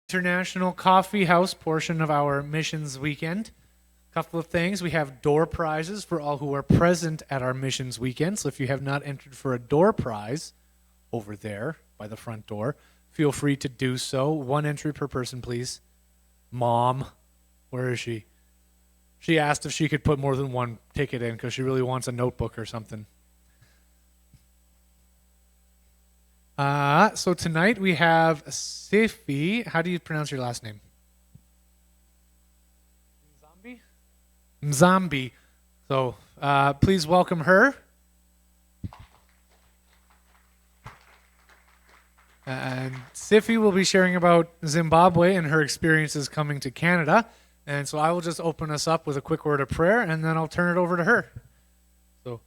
International Coffee House portion of our missions weekend. A couple of things. We have door prizes for all who are present at our missions weekend. So if you have not entered for a door prize over there by the front door, feel free to do so. One entry per person, please. Mom, where is she? She asked if she could put more than one ticket in because she really wants a notebook or something. So tonight we have Sifi. How do you pronounce your last name? Mzambi. So please welcome her. And Sifi will be sharing about Zimbabwe and her experiences coming to Canada. And so I will just open us up with a quick word of prayer, and then I'll turn it over to her. So,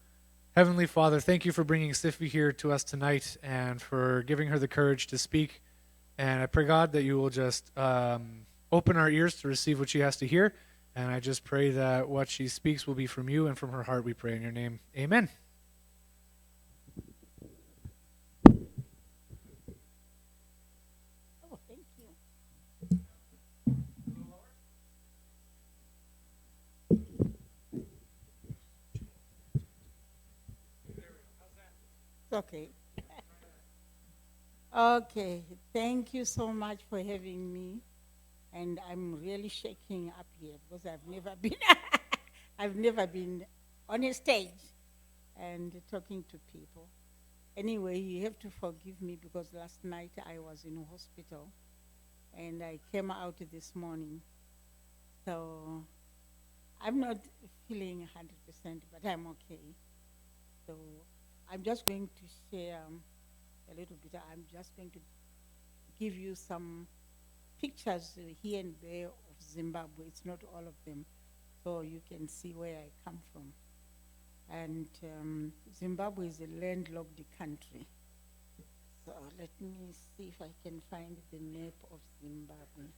Heavenly Father, thank you for bringing Sifi here to us tonight and for giving her the courage to speak. And I pray, God, that you will just open our ears to receive what she has to hear. And I just pray that what she speaks will be from you and from her heart. We pray in your name. Amen. Oh, thank you. It's okay. Okay, thank you so much for having me. And I'm really shaking up here because I've never been on a stage and talking to people. Anyway, you have to forgive me because last night I was in hospital and I came out this morning. So I'm not feeling 100%, but I'm okay. So I'm just going to share a little bit. I'm just going to give you some pictures here and there of Zimbabwe. It's not all of them, so you can see where I come from. And Zimbabwe is a landlocked country. So let me see if I can find the map of Zimbabwe.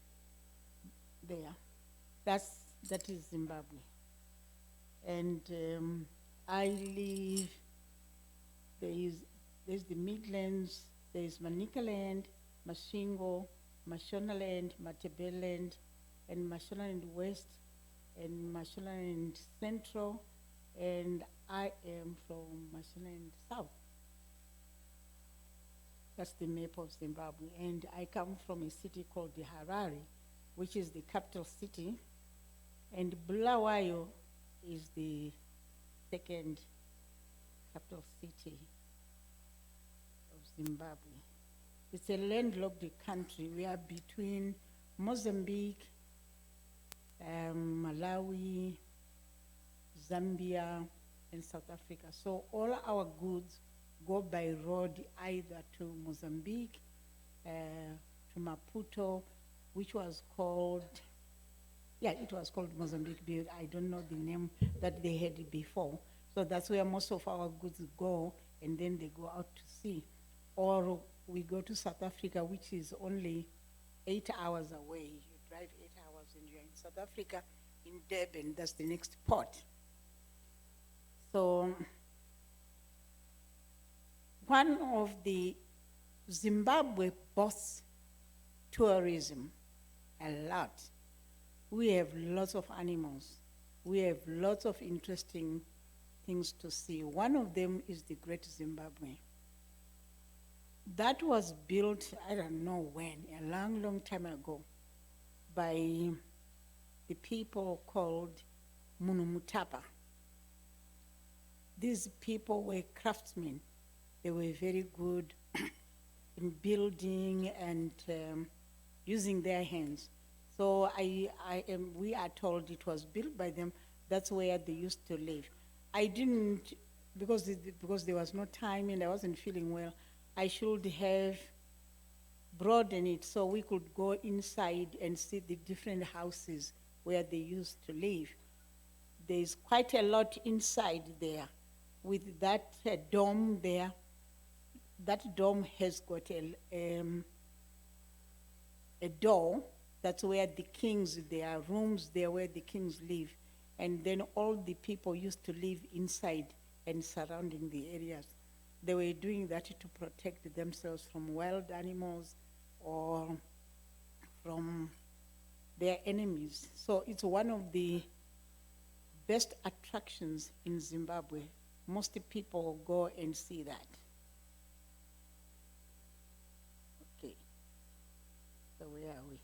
There. That is Zimbabwe. And I live, there's the Midlands, there's Manicaland, Masvingo, Mashonaland, Matabeleland, and Mashonaland West, and Mashonaland Central, and I am from Mashonaland South. That's the map of Zimbabwe. And I come from a city called Harare, which is the capital city, and Bulawayo is the second capital city of Zimbabwe. It's a landlocked country. We are between Mozambique, Malawi, Zambia, and South Africa. So all our goods go by road either to Mozambique, to Maputo, which was called, it was called Mozambique, but I don't know the name that they had before. So that's where most of our goods go, and then they go out to sea. Or we go to South Africa, which is only 8 hours away. You drive 8 hours and you're in South Africa, in Durban. That's the next port. So one of the Zimbabwe boasts tourism a lot. We have lots of animals. We have lots of interesting things to see. One of them is the Great Zimbabwe. That was built, I don't know when, a long, long time ago, by the people called Munumutapa. These people were craftsmen. They were very good in building and using their hands. So we are told it was built by them. That's where they used to live. I didn't, because there was no time and I wasn't feeling well, I should have broadened it so we could go inside and see the different houses where they used to live. There's quite a lot inside there with that dome there. That dome has got a door. That's where the kings, there are rooms there where the kings live. And then all the people used to live inside and surrounding the areas. They were doing that to protect themselves from wild animals or from their enemies. So it's one of the best attractions in Zimbabwe. Most people go and see that. Okay, so where are we?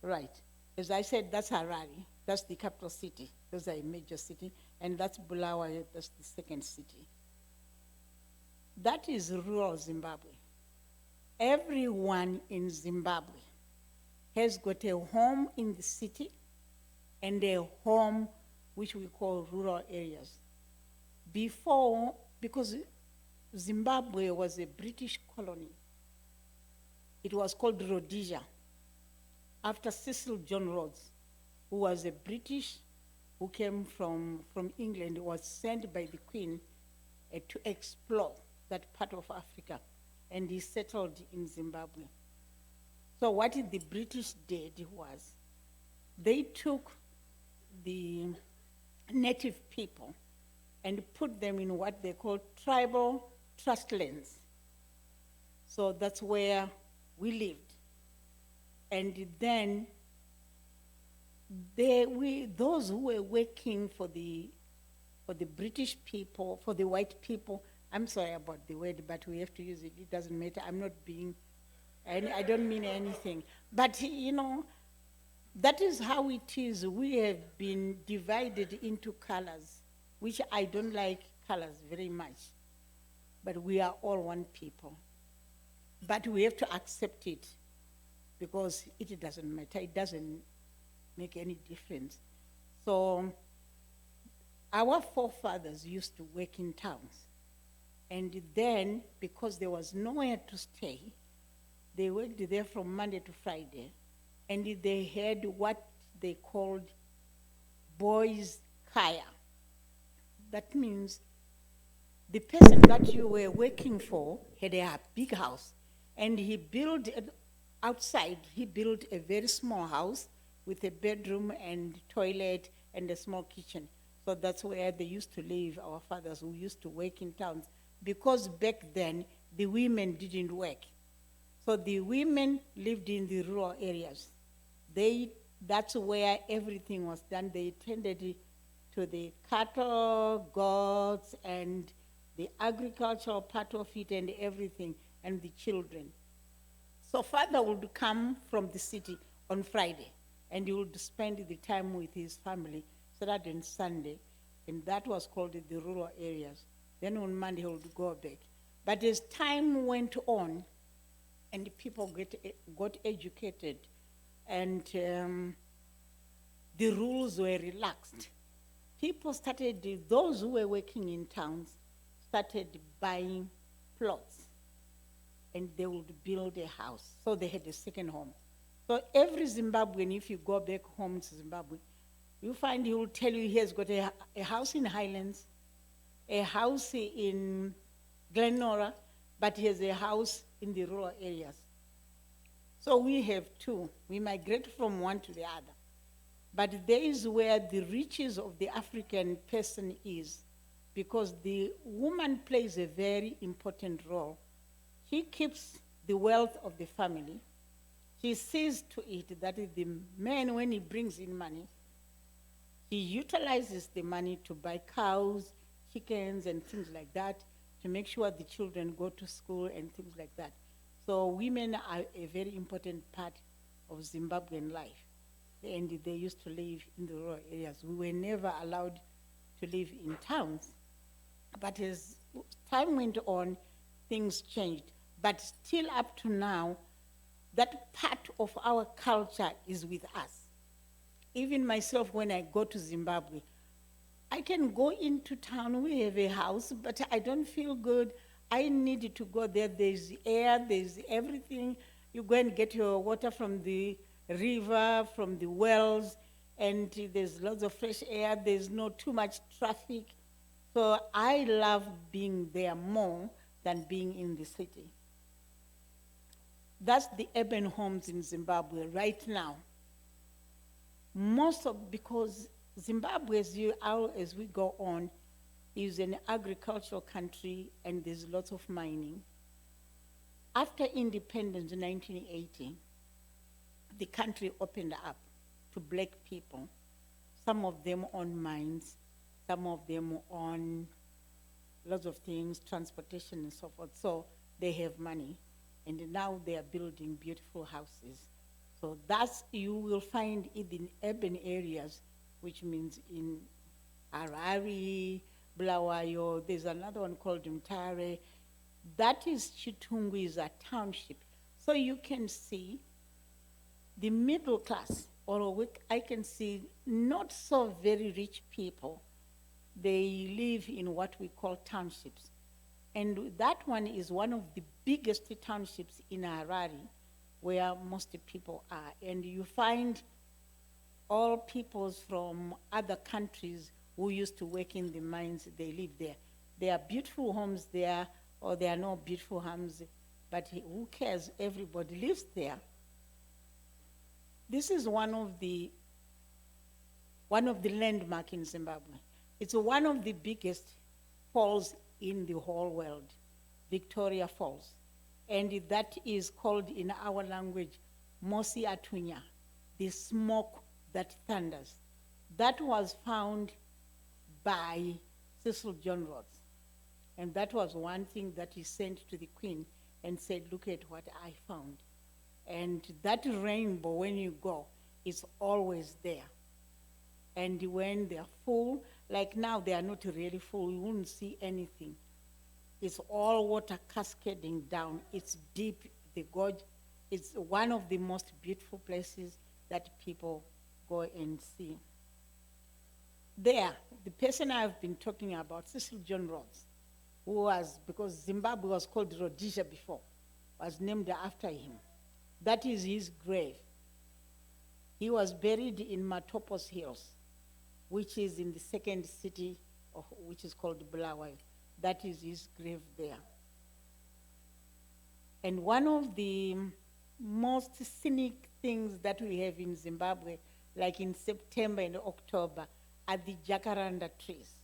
Right. As I said, that's Harare. That's the capital city. Those are a major city. And that's Bulawayo. That's the second city. That is rural Zimbabwe. Everyone in Zimbabwe has got a home in the city and a home which we call rural areas. Before, because Zimbabwe was a British colony, it was called Rhodesia, after Cecil John Rhodes, who was a British who came from England, was sent by the Queen to explore that part of Africa, and he settled in Zimbabwe. So what the British did was, they took the native people and put them in what they call tribal trust lands. So that's where we lived. And then those who were working for the British people, for the white people, I'm sorry about the word, but we have to use it. It doesn't matter. I'm not being, I don't mean anything. But, you know, that is how it is. We have been divided into colors, which I don't like colors very much. But we are all one people. But we have to accept it, because it doesn't matter. It doesn't make any difference. So our forefathers used to work in towns. And then, because there was nowhere to stay, they worked there from Monday to Friday. And they had what they called boys' kaya. That means the person that you were working for had a big house. And he built outside, he built a very small house with a bedroom and toilet and a small kitchen. So that's where they used to live, our fathers who used to work in towns. Because back then, the women didn't work. So the women lived in the rural areas. That's where everything was done. They tended to the cattle, goats, and the agricultural part of it and everything, and the children. So father would come from the city on Friday, and he would spend the time with his family, Saturday and Sunday, and that was called the rural areas. Then on Monday he would go back. But as time went on, and people got educated, and the rules were relaxed, people started, those who were working in towns, started buying plots, and they would build a house. So they had a second home. So every Zimbabwean, if you go back home to Zimbabwe, you find he will tell you he has got a house in Highlands, a house in Glenora, but he has a house in the rural areas. So we have two. We migrate from one to the other. But there is where the riches of the African person is, because the woman plays a very important role. She keeps the wealth of the family. She sees to it that the man, when he brings in money, he utilizes the money to buy cows, chickens, and things like that, to make sure the children go to school and things like that. So women are a very important part of Zimbabwean life. And they used to live in the rural areas. We were never allowed to live in towns. But as time went on, things changed. But still up to now, that part of our culture is with us. Even myself, when I go to Zimbabwe, I can go into town, we have a house, but I don't feel good. I need to go there. There's air, there's everything. You go and get your water from the river, from the wells, and there's lots of fresh air. There's not too much traffic. So I love being there more than being in the city. That's the urban homes in Zimbabwe right now. Because Zimbabwe, as we go on, is an agricultural country, and there's lots of mining. After independence in 1980, the country opened up to black people. Some of them on mines, some of them on lots of things, transportation and so forth. So they have money, and now they are building beautiful houses. So that's, you will find it in urban areas, which means in Harare, Bulawayo, there's another one called Mtare. That is Chitungu, is a township. So you can see the middle class, or I can see not so very rich people. They live in what we call townships. And that one is one of the biggest townships in Harare, where most people are. And you find all peoples from other countries who used to work in the mines, they live there. There are beautiful homes there, or there are no beautiful homes, but who cares? Everybody lives there. This is one of the landmark in Zimbabwe. It's one of the biggest falls in the whole world, Victoria Falls. And that is called in our language, Mosi Atunya, the smoke that thunders. That was found by Cecil John Rhodes. And that was one thing that he sent to the Queen and said, look at what I found. And that rainbow, when you go, is always there. And when they're full, like now they are not really full, you wouldn't see anything. It's all water cascading down. It's deep, the gorge. It's one of the most beautiful places that people go and see. There, the person I've been talking about, Cecil John Rhodes, who was, because Zimbabwe was called Rhodesia before, was named after him. That is his grave. He was buried in Matopos Hills, which is in the second city, which is called Bulawayo. That is his grave there. And one of the most scenic things that we have in Zimbabwe, like in September and October, are the jacaranda trees.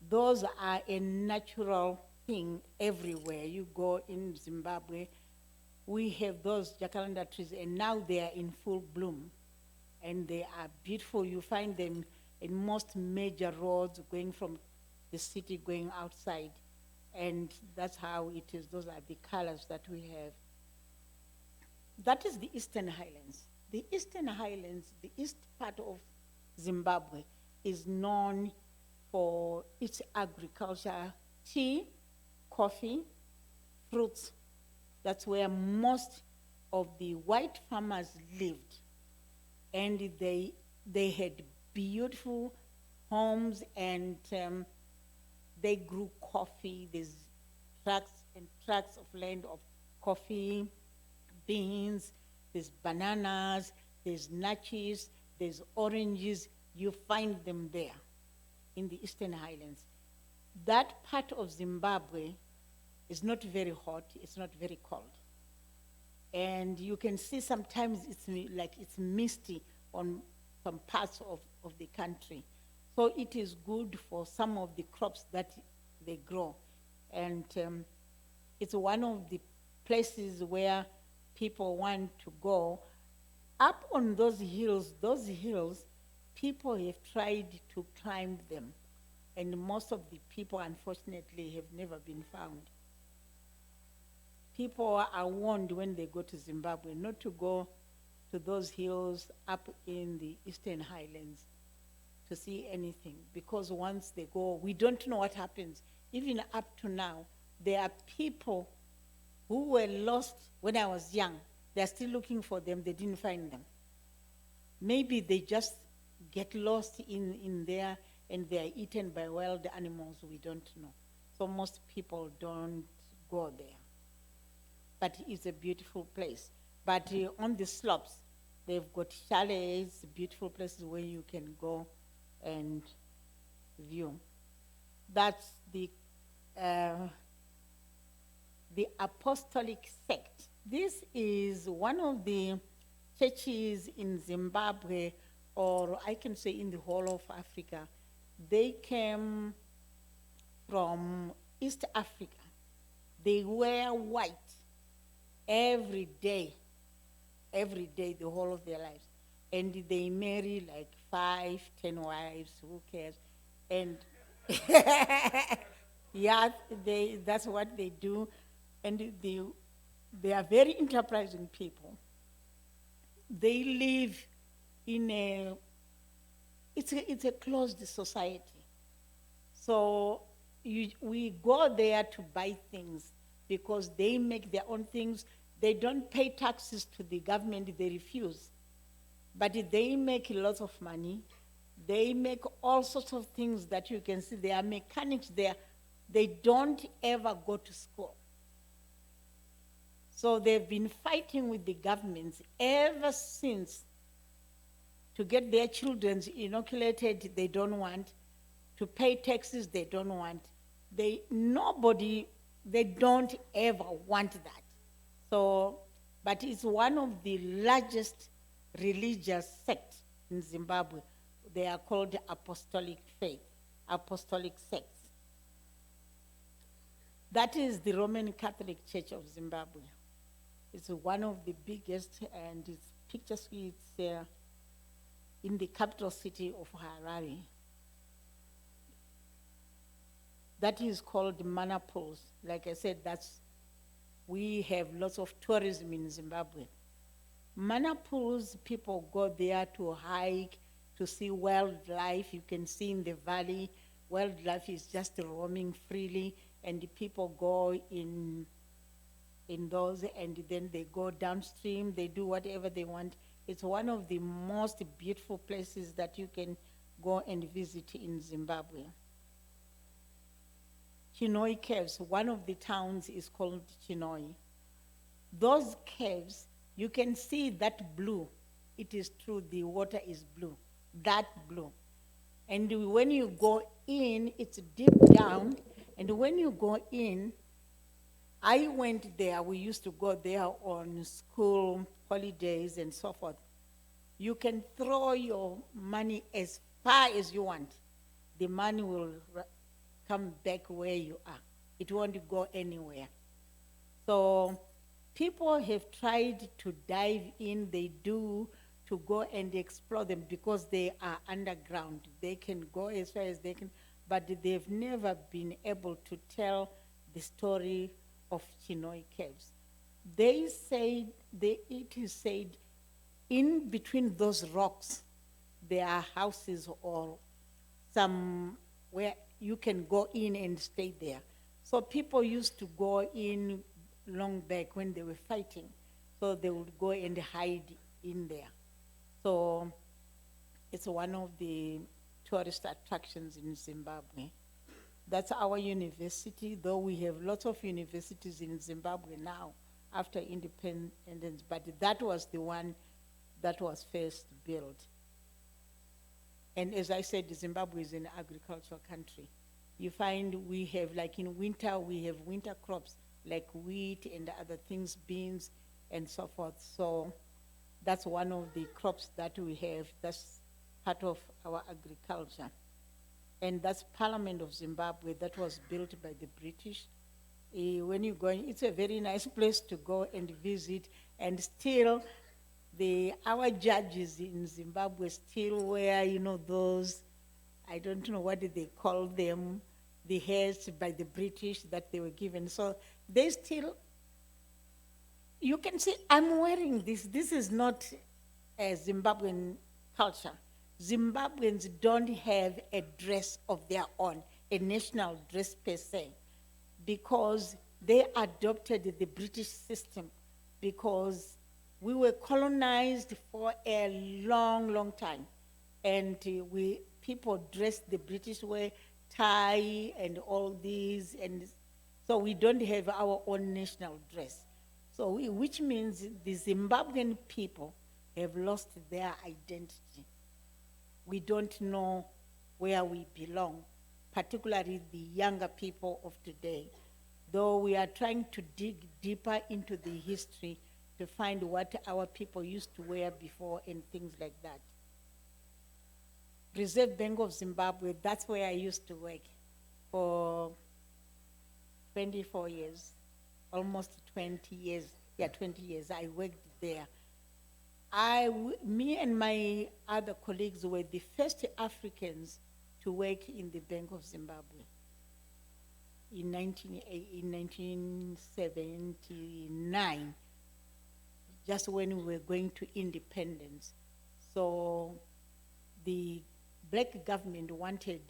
Those are a natural thing everywhere. You go in Zimbabwe, we have those jacaranda trees, and now they are in full bloom. And they are beautiful. You find them in most major roads going from the city going outside. And that's how it is. Those are the colors that we have. That is the Eastern Highlands. The Eastern Highlands, the east part of Zimbabwe, is known for its agriculture, tea, coffee, fruits. That's where most of the white farmers lived. And they had beautiful homes, and they grew coffee. There's tracts and tracts of land of coffee, beans, there's bananas, there's nachos, there's oranges. You find them there in the Eastern Highlands. That part of Zimbabwe is not very hot, it's not very cold. And you can see sometimes it's like it's misty on some parts of the country. So it is good for some of the crops that they grow. And it's one of the places where people want to go. Up on those hills, people have tried to climb them. And most of the people, unfortunately, have never been found. People are warned when they go to Zimbabwe not to go to those hills up in the Eastern Highlands to see anything, because once they go, we don't know what happens. Even up to now, there are people who were lost when I was young. They're still looking for them, they didn't find them. Maybe they just get lost in there and they're eaten by wild animals, we don't know. So most people don't go there. But it's a beautiful place. But on the slopes, they've got chalets, beautiful places where you can go and view. That's the Apostolic Sect. This is one of the churches in Zimbabwe, or I can say in the whole of Africa. They came from East Africa. They wear white every day. every day, the whole of their lives. And they marry like 5, 10 wives, who cares? And yeah, that's what they do. And they are very enterprising people. They live in it's a closed society. So we go there to buy things because they make their own things. They don't pay taxes to the government, they refuse. But they make lots of money. They make all sorts of things that you can see. There are mechanics there. They don't ever go to school. So they've been fighting with the governments ever since to get their children inoculated, they don't want. To pay taxes, they don't want. They don't ever want that. So, but it's one of the largest religious sects in Zimbabwe. They are called apostolic faith, apostolic sects. That is the Roman Catholic Church of Zimbabwe. It's one of the biggest, and it's picturesque. It's in the capital city of Harare. That is called Mana Pools. Like I said, we have lots of tourism in Zimbabwe. Mana Pools, people go there to hike, to see wildlife. You can see in the valley, wildlife is just roaming freely, and the people go in those, and then they go downstream, they do whatever they want. It's one of the most beautiful places that you can go and visit in Zimbabwe. Chinoi Caves, one of the towns is called Chinoi. Those caves, you can see that blue. It is true, the water is blue, that blue. And when you go in, it's deep down, and when you go in, I went there, we used to go there on school holidays and so forth. You can throw your money as far as you want. The money will come back where you are. It won't go anywhere. So people have tried to dive in, they do, to go and explore them because they are underground. They can go as far as they can, but they've never been able to tell the story of Chinoi Caves. It is said in between those rocks, there are houses or some where you can go in and stay there. So people used to go in long back when they were fighting. So they would go and hide in there. So it's one of the tourist attractions in Zimbabwe. That's our university, though we have lots of universities in Zimbabwe now after independence, but that was the one that was first built. And as I said, Zimbabwe is an agricultural country. You find we have, like in winter, we have winter crops like wheat and other things, beans and so forth. So that's one of the crops that we have. That's part of our agriculture. And that's Parliament of Zimbabwe that was built by the British. When you go, it's a very nice place to go and visit, and still our judges in Zimbabwe still wear, those, I don't know what they call them, the hairs by the British that they were given. So they still, you can see, I'm wearing this. This is not a Zimbabwean culture. Zimbabweans don't have a dress of their own, a national dress per se, because they adopted the British system because we were colonized for a long, long time. And people dressed the British way, tie and all these, and so we don't have our own national dress. So which means the Zimbabwean people have lost their identity. We don't know where we belong, particularly the younger people of today. Though we are trying to dig deeper into the history to find what our people used to wear before and things like that. Reserve Bank of Zimbabwe, that's where I used to work for 24 years, almost 20 years. Yeah, 20 years, I worked there. me and my other colleagues were the first Africans to work in the Bank of Zimbabwe in 1979, just when we were going to independence. So the black government wanted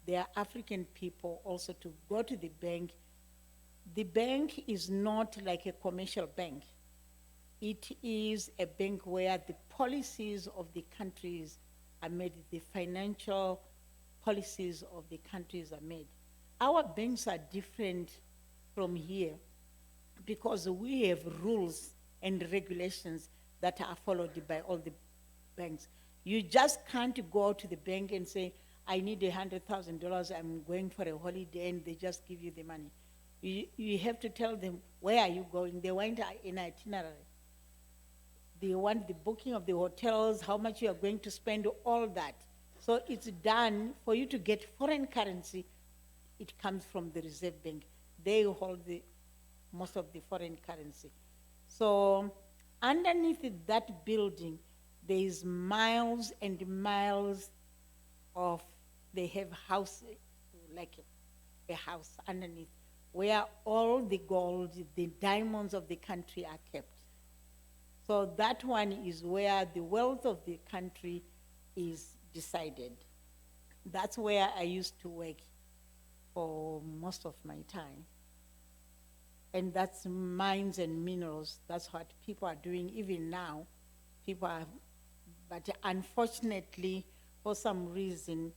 their African people also to go to the bank. The bank is not like a commercial bank. It is a bank where the policies of the countries are made, the financial policies of the countries are made. Our banks are different from here because we have rules and regulations that are followed by all the banks. You just can't go to the bank and say, I need $100,000, I'm going for a holiday, and they just give you the money. You have to tell them, where are you going? They want an itinerary. They want the booking of the hotels, how much you are going to spend, all that. So it's done. For you to get foreign currency, it comes from the Reserve Bank. They hold most of the foreign currency. So underneath that building, there is miles and miles of, they have houses, like a house underneath, where all the gold, the diamonds of the country are kept. So that one is where the wealth of the country is decided. That's where I used to work for most of my time. And that's mines and minerals. That's what people are doing even now. People are, but unfortunately, for some reason,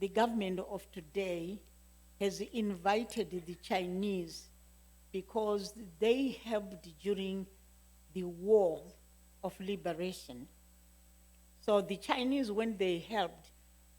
the government of today has invited the Chinese because they helped during the war of liberation. So the Chinese, when they helped,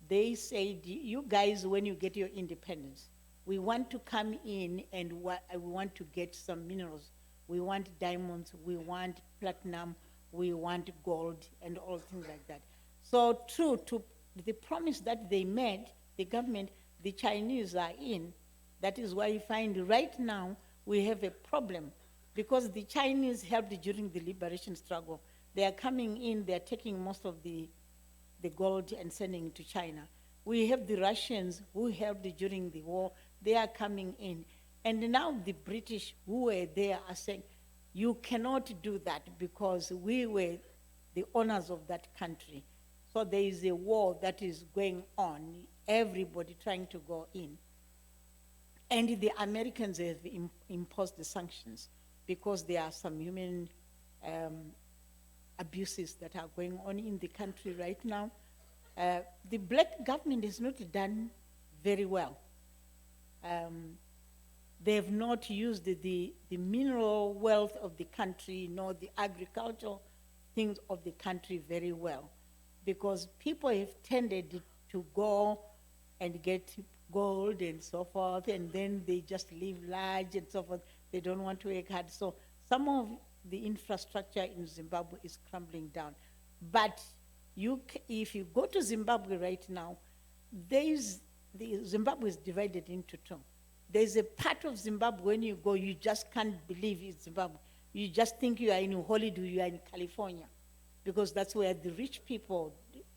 they said, you guys, when you get your independence, we want to come in and we want to get some minerals. We want diamonds, we want platinum, we want gold, and all things like that. So true to the promise that they made, the government, the Chinese are in. That is why you find right now we have a problem, because the Chinese helped during the liberation struggle. They are coming in, they are taking most of the gold and sending it to China. We have the Russians who helped during the war, they are coming in. And now the British who were there are saying, you cannot do that because we were the owners of that country. So there is a war that is going on, everybody trying to go in. And the Americans have imposed the sanctions because there are some human abuses that are going on in the country right now. The black government has not done very well. They have not used the mineral wealth of the country, nor the agricultural things of the country very well, because people have tended to go and get gold and so forth, and then they just live large and so forth. They don't want to work hard. So some of the infrastructure in Zimbabwe is crumbling down. But if you go to Zimbabwe right now, Zimbabwe is divided into two. There's a part of Zimbabwe, when you go, you just can't believe it's Zimbabwe. You just think you are in Hollywood, you are in California, because that's where the rich people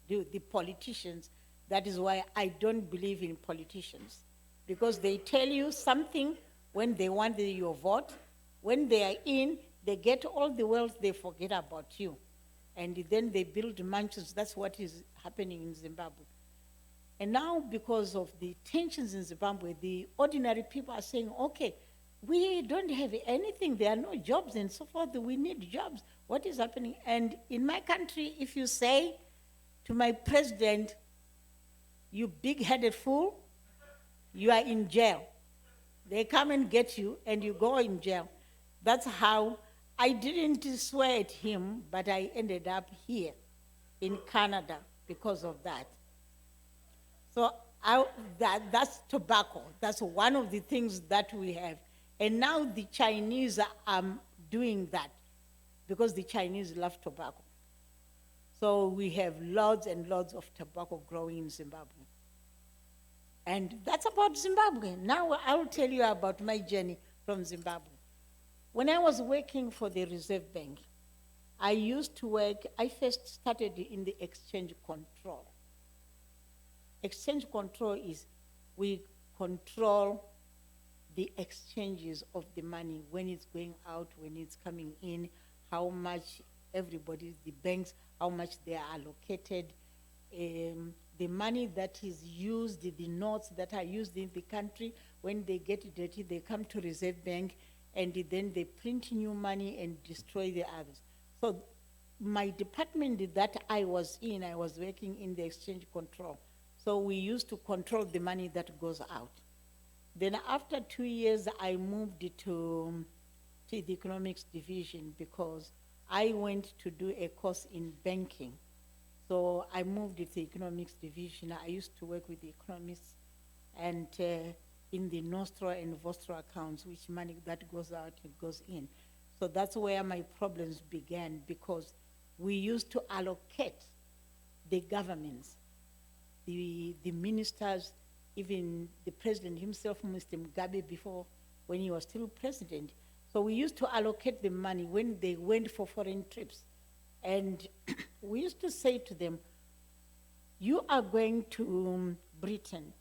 do, the politicians. That is why I don't believe in politicians, because they tell you something when they want your vote. When they are in, they get all the wealth, they forget about you. And then they build mansions. That's what is happening in Zimbabwe. And now, because of the tensions in Zimbabwe, the ordinary people are saying, okay, we don't have anything, there are no jobs and so forth, we need jobs. What is happening? And in my country, if you say to my president, you big-headed fool, you are in jail. They come and get you and you go in jail. That's how I didn't swear at him, but I ended up here in Canada because of that. So that's tobacco. That's one of the things that we have. And now the Chinese are doing that because the Chinese love tobacco. So we have lots and lots of tobacco growing in Zimbabwe. And that's about Zimbabwe. Now I'll tell you about my journey from Zimbabwe. When I was working for the Reserve Bank, I used to work, I first started in the exchange control. Exchange control is we control the exchanges of the money, when it's going out, when it's coming in, how much everybody, the banks, how much they are allocated, the money that is used, the notes that are used in the country, when they get dirty, they come to Reserve Bank, and then they print new money and destroy the others. So my department that I was working in the exchange control. So we used to control the money that goes out. Then after 2 years, I moved to the economics division because I went to do a course in banking. So I moved to the economics division. I used to work with the economists and in the nostro and vostro accounts, which money that goes out and goes in. So that's where my problems began, because we used to allocate the governments, the ministers, even the president himself, Mr. Mugabe, before, when he was still president. So we used to allocate the money when they went for foreign trips. And we used to say to them, you are going to Britain.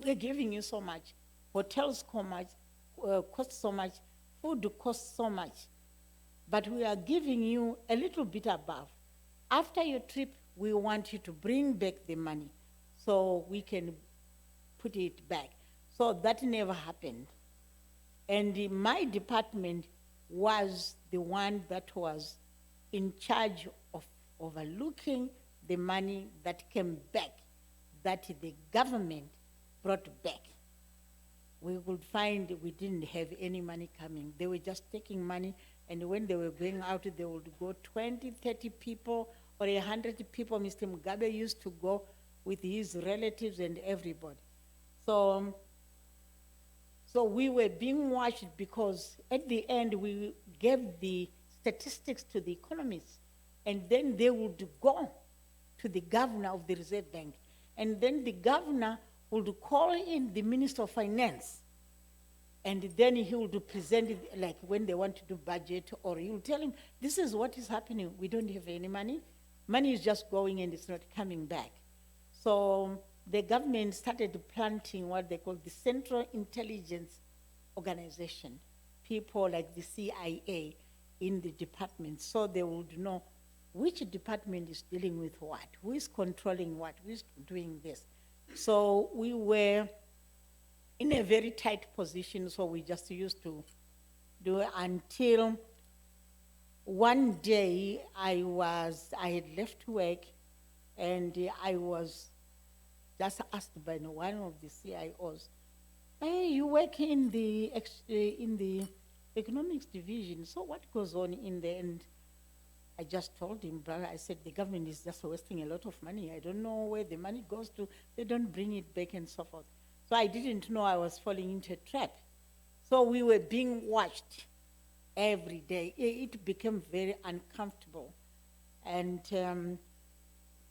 We're giving you so much. Hotels cost so much. Food costs so much. But we are giving you a little bit above. After your trip, we want you to bring back the money so we can put it back. So that never happened. And my department was the one that was in charge of overlooking the money that came back, that the government brought back. We would find we didn't have any money coming. They were just taking money, and when they were going out, they would go 20, 30 people, or 100 people. Mr. Mugabe used to go with his relatives and everybody. So we were being watched, because at the end we gave the statistics to the economists, and then they would go to the governor of the Reserve Bank, and then the governor would call in the Minister of Finance, and then he would present it, like when they want to do budget, or he will tell him, this is what is happening, we don't have any money, money is just going and it's not coming back. So the government started planting what they call the Central Intelligence Organization, people like the CIA in the department, so they would know which department is dealing with what, who is controlling what, who is doing this. So we were in a very tight position, so we just used to do it until one day I had left work, and I was just asked by one of the CIOs, hey, you work in the economics division, so what goes on in there? And I just told him, brother, I said, the government is just wasting a lot of money. I don't know where the money goes to. They don't bring it back and so forth. So I didn't know I was falling into a trap. So we were being watched every day. It became very uncomfortable. And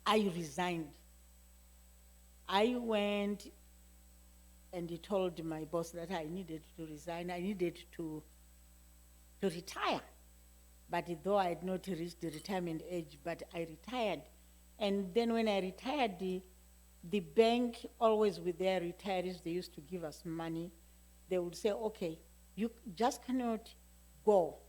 I resigned. I went and he told my boss that I needed to resign. I needed to retire. But though I had not reached the retirement age, but I retired. And then when I retired, the bank, always with their retirees, they used to give us money. They would say, okay, you just cannot go.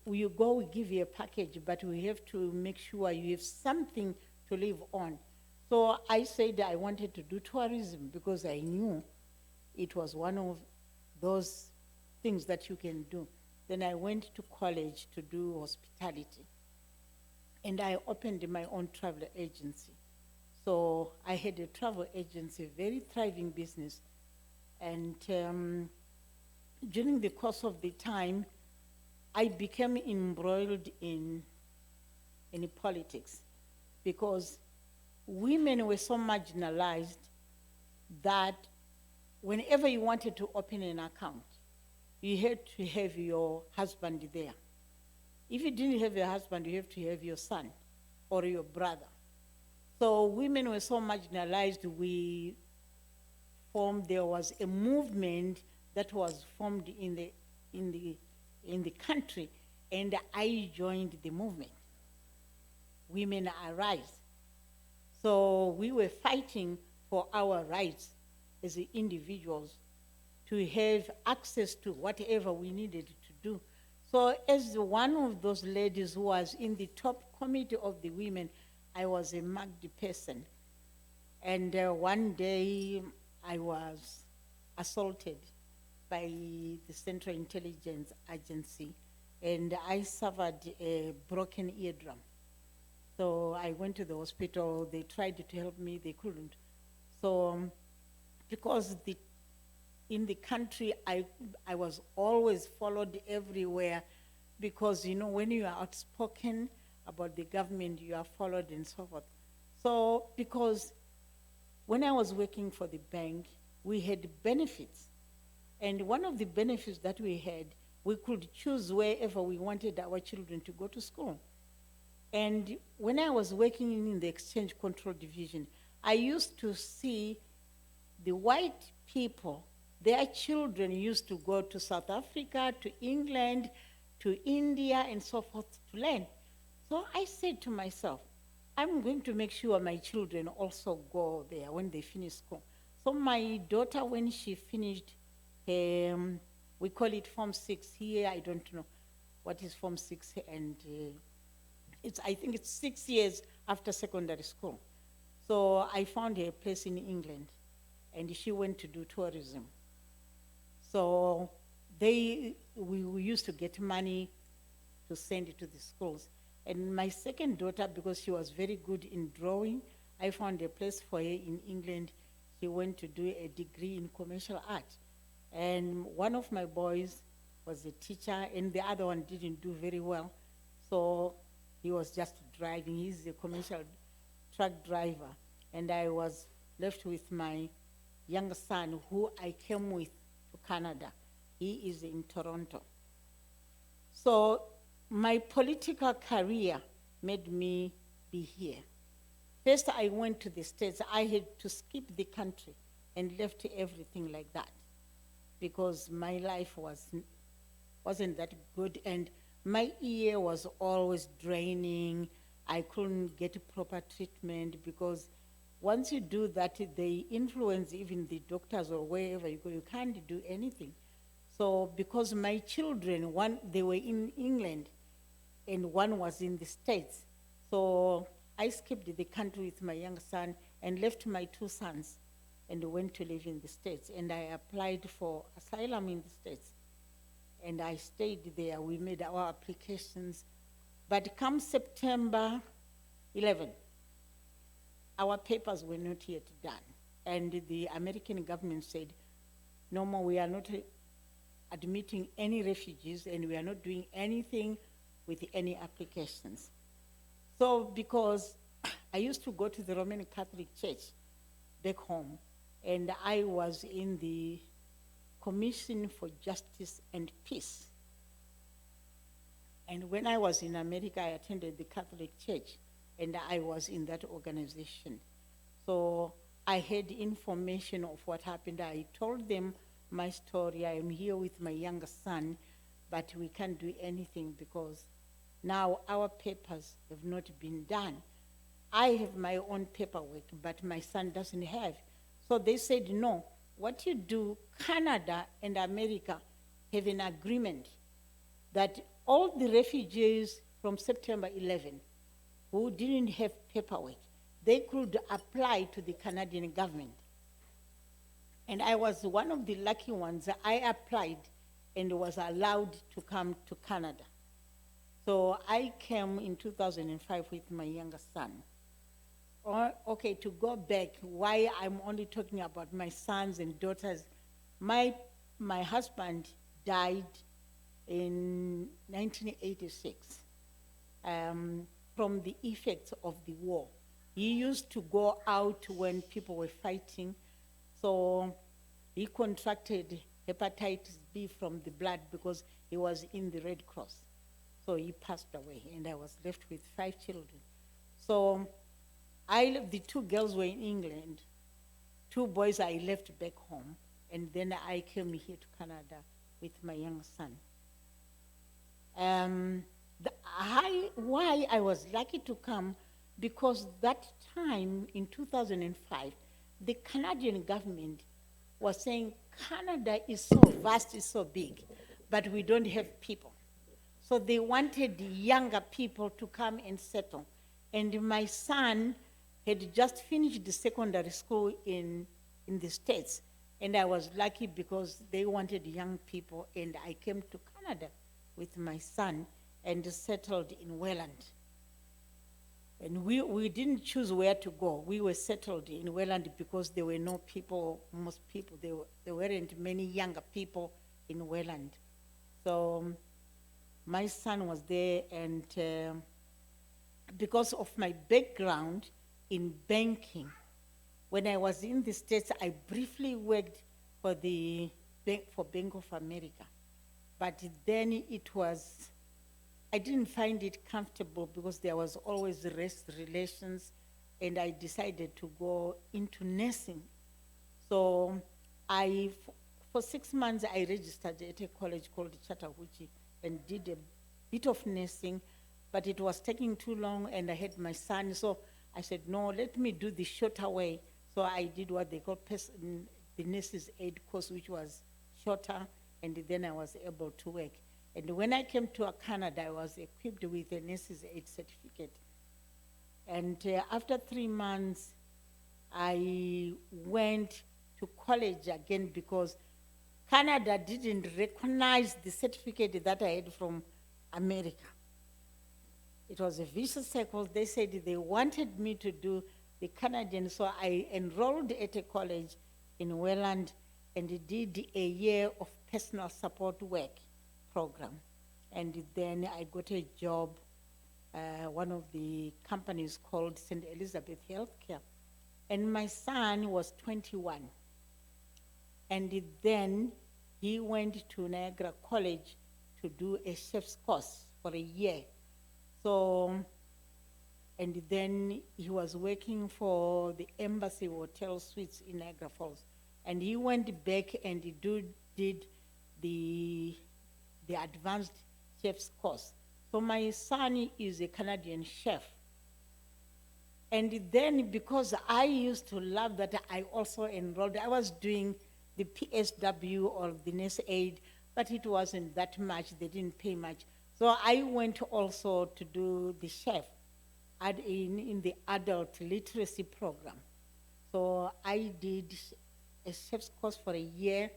You go, we give you a package, but we have to make sure you have something to live on. So I said I wanted to do tourism, because I knew it was one of those things that you can do. Then I went to college to do hospitality. And I opened my own travel agency. So I had a travel agency, a very thriving business. And during the course of the time, I became embroiled in politics, because women were so marginalized that whenever you wanted to open an account, you had to have your husband there. If you didn't have your husband, you have to have your son or your brother. So women were so marginalized, there was a movement that was formed in the country, and I joined the movement, Women Arise. So we were fighting for our rights as individuals to have access to whatever we needed to do. So as one of those ladies who was in the top committee of the women, I was a marked person. And one day I was assaulted by the Central Intelligence Agency, and I suffered a broken eardrum. So I went to the hospital. They tried to help me. They couldn't. So because in the country, I was always followed everywhere because, you know, when you are outspoken about the government, you are followed and so forth. So because when I was working for the bank, we had benefits. And one of the benefits that we had, we could choose wherever we wanted our children to go to school. And when I was working in the Exchange Control Division, I used to see the white people, their children used to go to South Africa, to England, to India, and so forth to learn. So I said to myself, I'm going to make sure my children also go there when they finish school. So my daughter, when she finished, we call it Form 6 here, I don't know what is Form 6, and I think it's 6 years after secondary school. So I found her a place in England, and she went to do tourism. So we used to get money to send it to the schools. And my second daughter, because she was very good in drawing, I found a place for her in England. She went to do a degree in commercial art. And one of my boys was a teacher, and the other one didn't do very well. So he was just driving. He's a commercial truck driver. And I was left with my younger son, who I came with to Canada. He is in Toronto. So my political career made me be here. First, I went to the States. I had to skip the country and left everything like that because my life wasn't that good, and my ear was always draining. I couldn't get proper treatment because once you do that, they influence even the doctors or wherever you go. You can't do anything. So because my children, one, they were in England and one was in the States. So I skipped the country with my young son and left my two sons and went to live in the States. And I applied for asylum in the States. And I stayed there. We made our applications. But come September 11, our papers were not yet done. And the American government said, no more, we are not admitting any refugees, and we are not doing anything with any applications. So because I used to go to the Roman Catholic Church back home, and I was in the Commission for Justice and Peace. And when I was in America, I attended the Catholic Church, and I was in that organization. So I had information of what happened. I told them my story. I am here with my younger son, but we can't do anything because now our papers have not been done. I have my own paperwork, but my son doesn't have. So they said, no, what you do, Canada and America have an agreement that all the refugees from September 11 who didn't have paperwork, they could apply to the Canadian government. And I was one of the lucky ones. I applied and was allowed to come to Canada. So I came in 2005 with my younger son. Okay, to go back, why I'm only talking about my sons and daughters. My husband died in 1986 from the effects of the war. He used to go out when people were fighting, so he contracted hepatitis B from the blood because he was in the Red Cross. So he passed away, and I was left with 5 children. So the 2 girls were in England, 2 boys I left back home, and then I came here to Canada with my young son. Why I was lucky to come, because that time in 2005, the Canadian government was saying Canada is so vast, is so big, but we don't have people. So they wanted younger people to come and settle. And my son had just finished the secondary school in the States. And I was lucky because they wanted young people, and I came to Canada with my son and settled in Welland. And we didn't choose where to go. We were settled in Welland because there were no people, most people, there weren't many younger people in Welland. So my son was there, and because of my background in banking, when I was in the States, I briefly worked for Bank of America. But then I didn't find it comfortable because there was always race relations, and I decided to go into nursing. So for 6 months, I registered at a college called Chattahoochee and did a bit of nursing, but it was taking too long, and I had my son, so I said, no, let me do the shorter way. So I did what they call the nurse's aid course, which was shorter, and then I was able to work. And when I came to Canada, I was equipped with a nurse's aid certificate. And after 3 months, I went to college again because Canada didn't recognize the certificate that I had from America. It was a vicious cycle. They said they wanted me to do the Canadian, so I enrolled at a college in Welland and did a year of personal support work program. And then I got a job, one of the companies called St. Elizabeth Healthcare. And my son was 21. And then he went to Niagara College to do a chef's course for a year. So, and then he was working for the Embassy Hotel Suites in Niagara Falls. And he went back and he did the advanced chef's course. So my son is a Canadian chef. And then because I used to love that, I also enrolled. I was doing the PSW or the nurse aid, but it wasn't that much. They didn't pay much. So I went also to do the chef in the adult literacy program. So I did a chef's course for a year,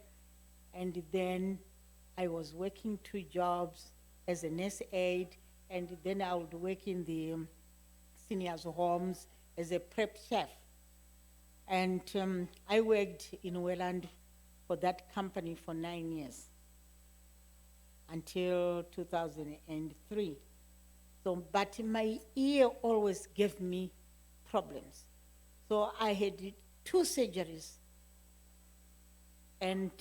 and then I was working 2 jobs as a nurse aide, and then I would work in the seniors' homes as a prep chef. And I worked in Welland for that company for 9 years until 2003. So, but my ear always gave me problems. So I had 2 surgeries, and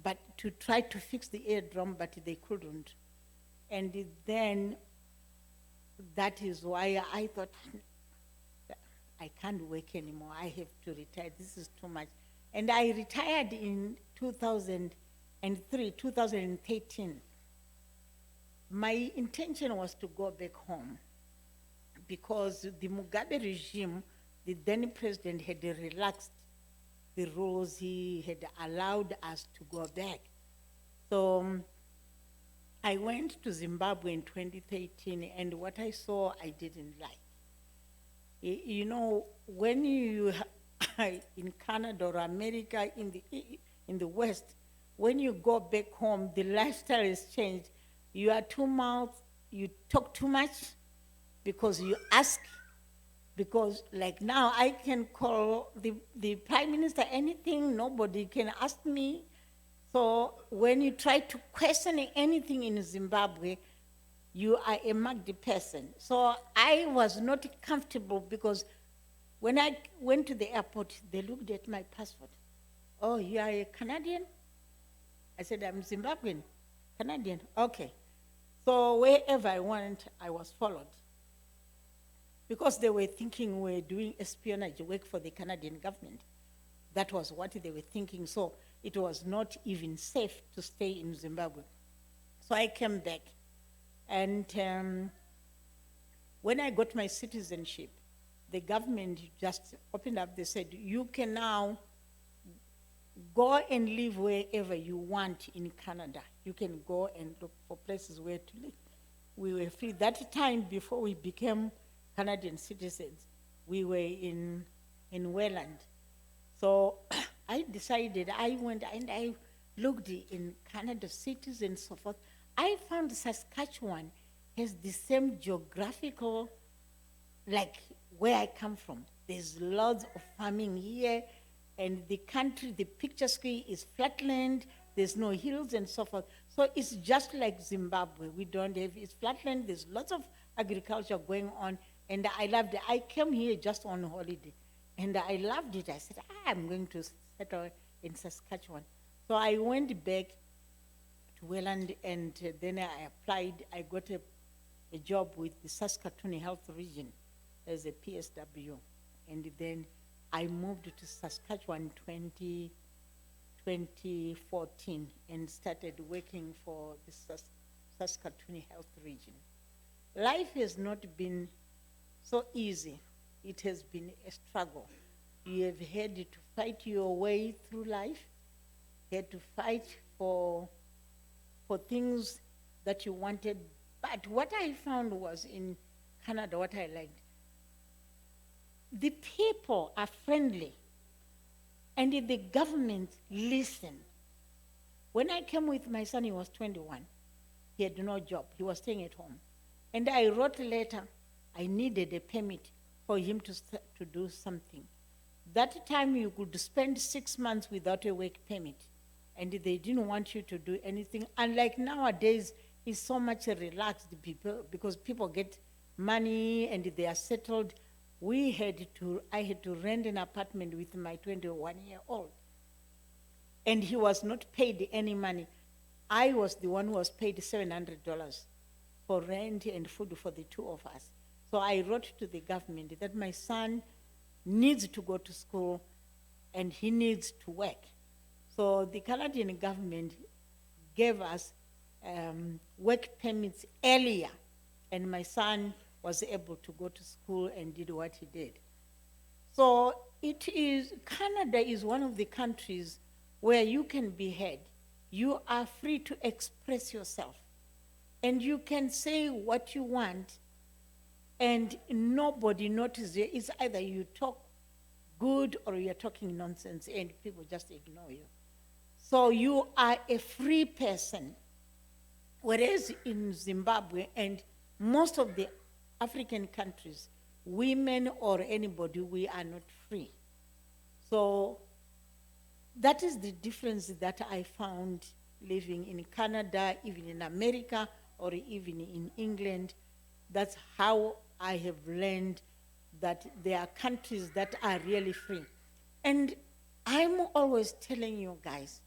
but to try to fix the eardrum, but they couldn't. And then that is why I thought, I can't work anymore. I have to retire. This is too much. And I retired in 2013. My intention was to go back home because the Mugabe regime, the then president, had relaxed the rules. He had allowed us to go back. So I went to Zimbabwe in 2013, and what I saw, I didn't like. You know, when you in Canada or America, in the West, when you go back home, the lifestyle has changed. You are too mouth, you talk too much because you ask. Because like now, I can call the Prime Minister anything, nobody can ask me. So when you try to question anything in Zimbabwe, you are a mugged person. So I was not comfortable because when I went to the airport, they looked at my passport. Oh, you are a Canadian? I said, I'm Zimbabwean. Canadian, okay. So wherever I went, I was followed. Because they were thinking we were doing espionage work for the Canadian government. That was what they were thinking. So it was not even safe to stay in Zimbabwe. So I came back. And when I got my citizenship, the government just opened up. They said, you can now go and live wherever you want in Canada. You can go and look for places where to live. We were free. That time, before we became Canadian citizens, we were in Welland. So I decided, I went and I looked in Canada cities and so forth. I found Saskatchewan has the same geographical, like where I come from. There's lots of farming here, and the country, the picturesque is flatland, there's no hills and so forth. So it's just like Zimbabwe. We don't have, it's flatland, there's lots of agriculture going on, and I loved it. I came here just on holiday, and I loved it. I said, I'm going to settle in Saskatchewan. So I went back to Welland, and then I applied. I got a job with the Saskatoon Health Region as a PSW. And then I moved to Saskatchewan 2014 and started working for the Saskatoon Health Region. Life has not been so easy. It has been a struggle. You have had to fight your way through life, had to fight for things that you wanted. But what I found was in Canada, what I liked, the people are friendly, and the government listen. When I came with my son, he was 21. He had no job. He was staying at home. And I wrote a letter. I needed a permit for him to do something. That time you could spend 6 months without a work permit, and they didn't want you to do anything. Unlike nowadays, it's so much relaxed people because people get money and they are settled. I had to rent an apartment with my 21-year-old. And he was not paid any money. I was the one who was paid $700 for rent and food for the two of us. So I wrote to the government that my son needs to go to school and he needs to work. So the Canadian government gave us work permits earlier, and my son was able to go to school and did what he did. So Canada is one of the countries where you can be heard. You are free to express yourself, and you can say what you want, and nobody notices you. It's either you talk good or you're talking nonsense, and people just ignore you. So you are a free person. Whereas in Zimbabwe and most of the African countries, women or anybody, we are not free. So that is the difference that I found living in Canada, even in America, or even in England. That's how I have learned that there are countries that are really free. And I'm always telling you guys,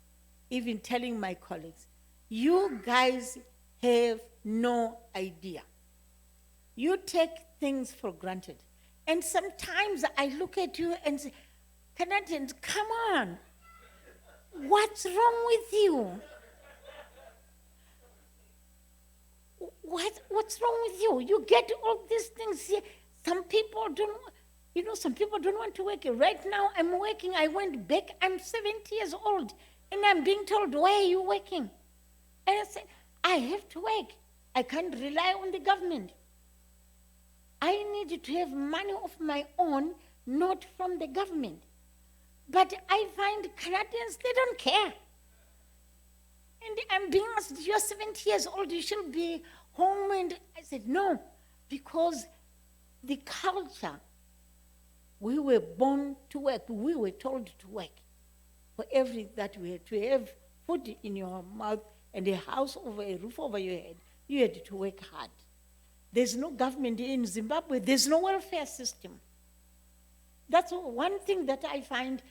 even telling my colleagues, you guys have no idea. You take things for granted. And sometimes I look at you and say, Canadians, come on. What's wrong with you? What's wrong with you? You get all these things here. Some people don't want to work. Right now I'm working. I went back. I'm 70 years old. And I'm being told, why are you working? And I said, I have to work. I can't rely on the government. I need to have money of my own, not from the government. But I find Canadians, they don't care. And I'm being asked, you're 70 years old, you should be home. And I said, no, because the culture, we were born to work. We were told to work. For every that we had to have food in your mouth and a roof over your head, you had to work hard. There's no government in Zimbabwe. There's no welfare system. That's one thing that I find.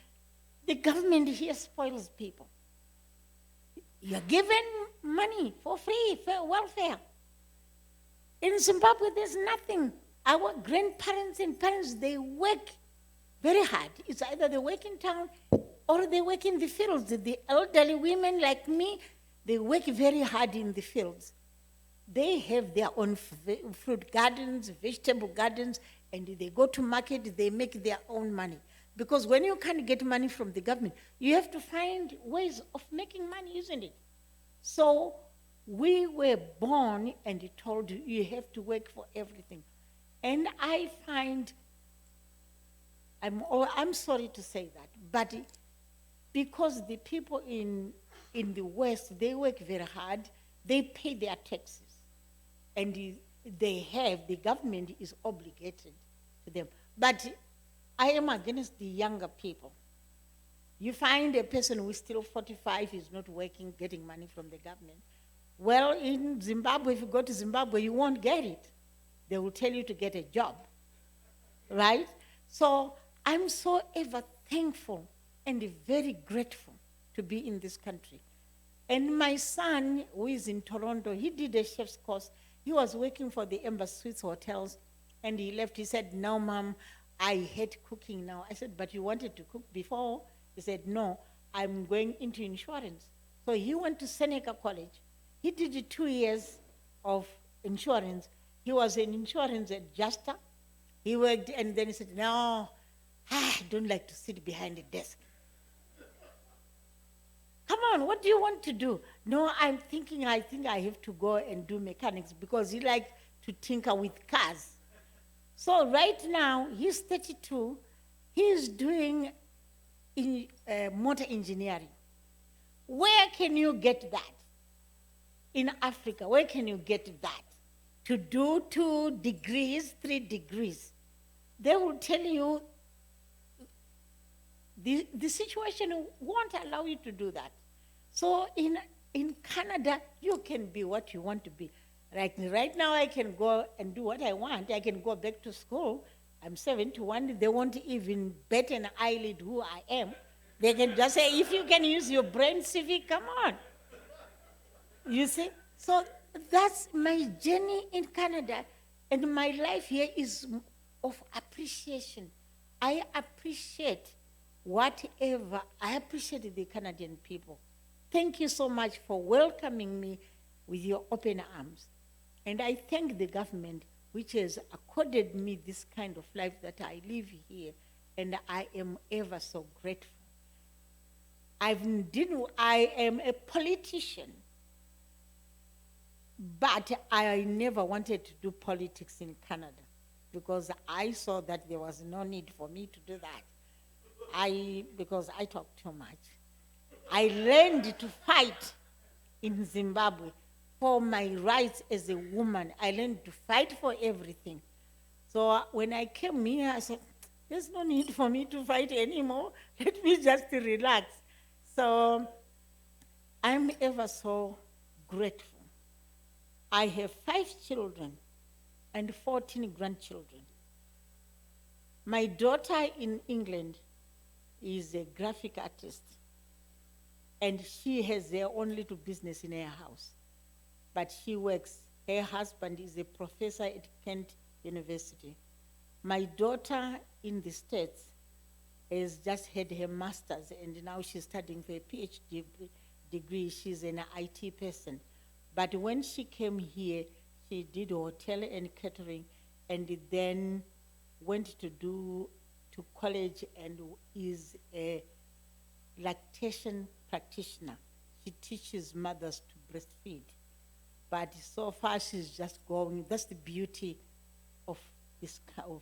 The government here spoils people. You're given money for free for welfare. In Zimbabwe, there's nothing. Our grandparents and parents, they work very hard. It's either they work in town or they work in the fields. The elderly women like me, they work very hard in the fields. they have their own fruit gardens, vegetable gardens, and they go to market, they make their own money. Because when you can't get money from the government, you have to find ways of making money, isn't it? So we were born and told you have to work for everything. And I find, I'm sorry to say that, but because the people in the West, they work very hard, they pay their taxes, and the government is obligated to them. But I am against the younger people. You find a person who is still 45 is not working, getting money from the government. Well, in Zimbabwe, if you go to Zimbabwe, you won't get it. They will tell you to get a job, right? So I'm so ever thankful and very grateful to be in this country. And my son, who is in Toronto, he did a chef's course. He was working for the Embassy Suites hotels, and he left. He said, "No, Mom, I hate cooking now." I said, "But you wanted to cook before?" He said, "No, I'm going into insurance." So he went to Seneca College. He did 2 years of insurance. He was in insurance adjuster. He worked, and then he said, "No, I don't like to sit behind a desk." "Come on, what do you want to do?" "No, I think I have to go and do mechanics," because he liked to tinker with cars. So right now, he's 32. He's doing motor engineering. Where can you get that? In Africa, where can you get that? To do 2 degrees, 3 degrees. They will tell you the situation won't allow you to do that. So in Canada, you can be what you want to be. Like right now, I can go and do what I want. I can go back to school. I'm 71. They won't even bat an eyelid who I am. They can just say, "If you can use your brain, Civic, come on." You see? So that's my journey in Canada. And my life here is of appreciation. I appreciate I appreciate the Canadian people. Thank you so much for welcoming me with your open arms. And I thank the government which has accorded me this kind of life that I live here, and I am ever so grateful. I am a politician, but I never wanted to do politics in Canada because I saw that there was no need for me to do that. Because I talk too much. I learned to fight in Zimbabwe for my rights as a woman. I learned to fight for everything. So when I came here, I said, "There's no need for me to fight anymore. Let me just relax." So I'm ever so grateful. I have 5 children and 14 grandchildren. My daughter in England is a graphic artist, and she has her own little business in her house. But she works, her husband is a professor at Kent University. My daughter in the States has just had her master's, and now she's studying for a PhD degree. She's an IT person. But when she came here, she did hotel and catering, and then went to college and is a lactation practitioner. She teaches mothers to breastfeed. But so far she's just going. That's the beauty of of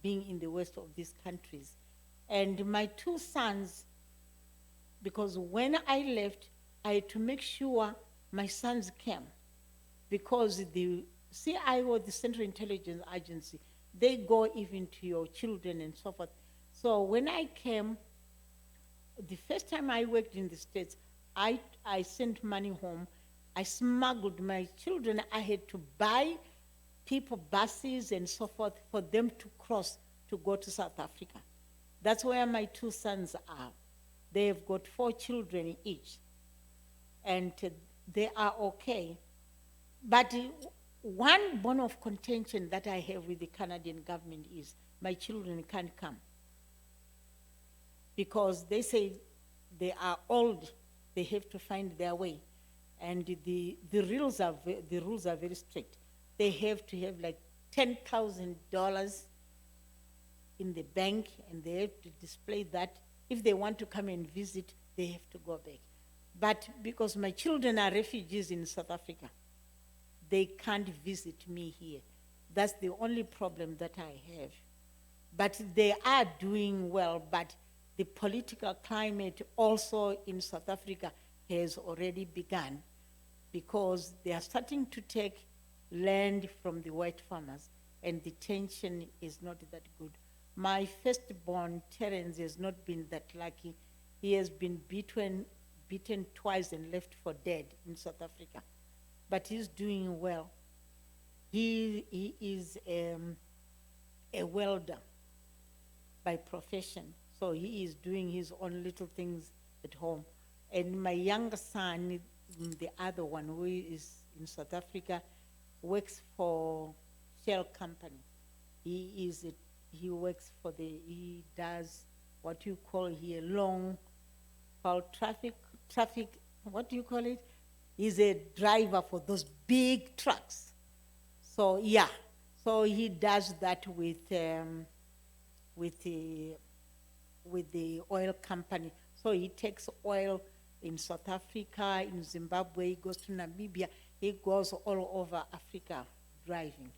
being in the west of these countries. And my 2 sons, because when I left, I had to make sure my sons came, because the CIO, the Central Intelligence Agency, they go even to your children and so forth. So when I came, the first time I worked in the States, I sent money home. I smuggled my children. I had to buy people buses and so forth for them to cross to go to South Africa. That's where my 2 sons are. They have got 4 children each, and they are okay. But one bone of contention that I have with the Canadian government is my children can't come, because they say they are old, they have to find their way. and the rules are very strict. They have to have like $10,000 in the bank, and they have to display that. If they want to come and visit, they have to go back. But because my children are refugees in South Africa, they can't visit me here. That's the only problem that I have. But they are doing well, but the political climate also in South Africa has already begun, because they are starting to take land from the white farmers, and the tension is not that good. My firstborn, Terence, has not been that lucky. He has been beaten twice and left for dead in South Africa. But he's doing well. He is a welder by profession, so he is doing his own little things at home. And my younger son, the other one who is in South Africa, works for Shell Company. He works for he does what you call here long haul traffic, what do you call it? He's a driver for those big trucks. So yeah, so he does that with the oil company. So he takes oil in South Africa, in Zimbabwe, he goes to Namibia, he goes all over Africa driving.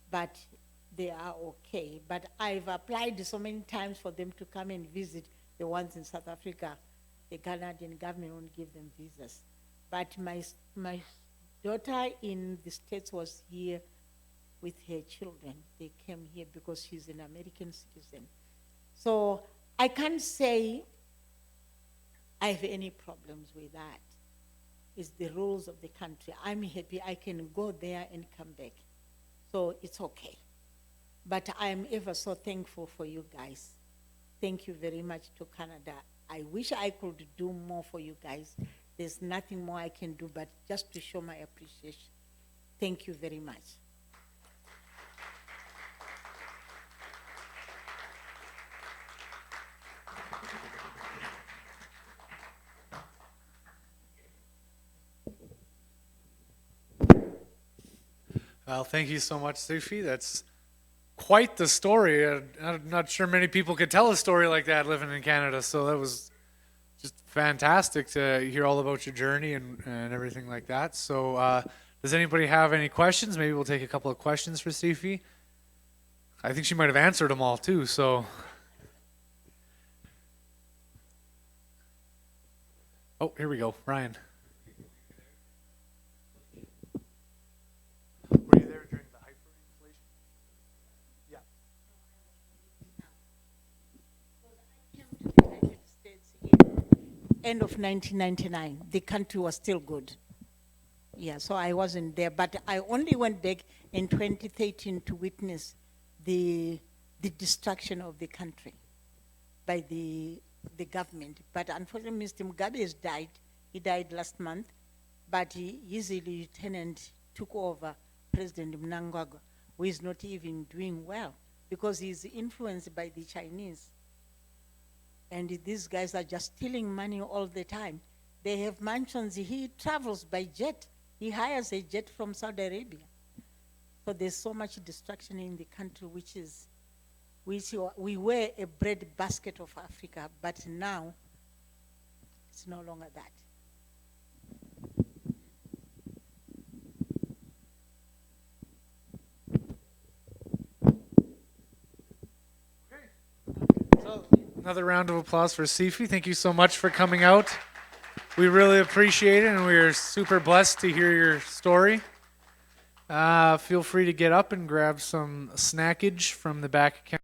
But they are okay. But I've applied so many times for them to come and visit the ones in South Africa. The Canadian government won't give them visas. But my daughter in the States was here with her children. They came here because she's an American citizen. So I can't say I have any problems with that. It's the rules of the country. I'm happy I can go there and come back. So it's okay. But I'm ever so thankful for you guys. Thank you very much to Canada. I wish I could do more for you guys. There's nothing more I can do but just to show my appreciation. Thank you very much. Well, thank you so much, Sophie. That's quite the story. I'm not sure many people could tell a story like that living in Canada, so that was just fantastic to hear all about your journey and everything like that. So does anybody have any questions? Maybe we'll take a couple of questions for Sophie. I think she might have answered them all too, so. Oh, here we go. Ryan. Were you there during the hyperinflation? Yeah. I came to the United States in end of 1999. The country was still good. Yeah, so I wasn't there, but I only went back in 2013 to witness the destruction of the country by the government. But unfortunately, Mr. Mugabe has died. He died last month, but his lieutenant took over, President Mnangagwa, who is not even doing well because he's influenced by the Chinese. And these guys are just stealing money all the time. They have mansions. He travels by jet. He hires a jet from Saudi Arabia. So there's so much destruction in the country, we were a bread basket of Africa, but now it's no longer that. So another round of applause for Sifi. Thank you so much for coming out. We really appreciate it, and we are super blessed to hear your story. Feel free to get up and grab some snackage from the back.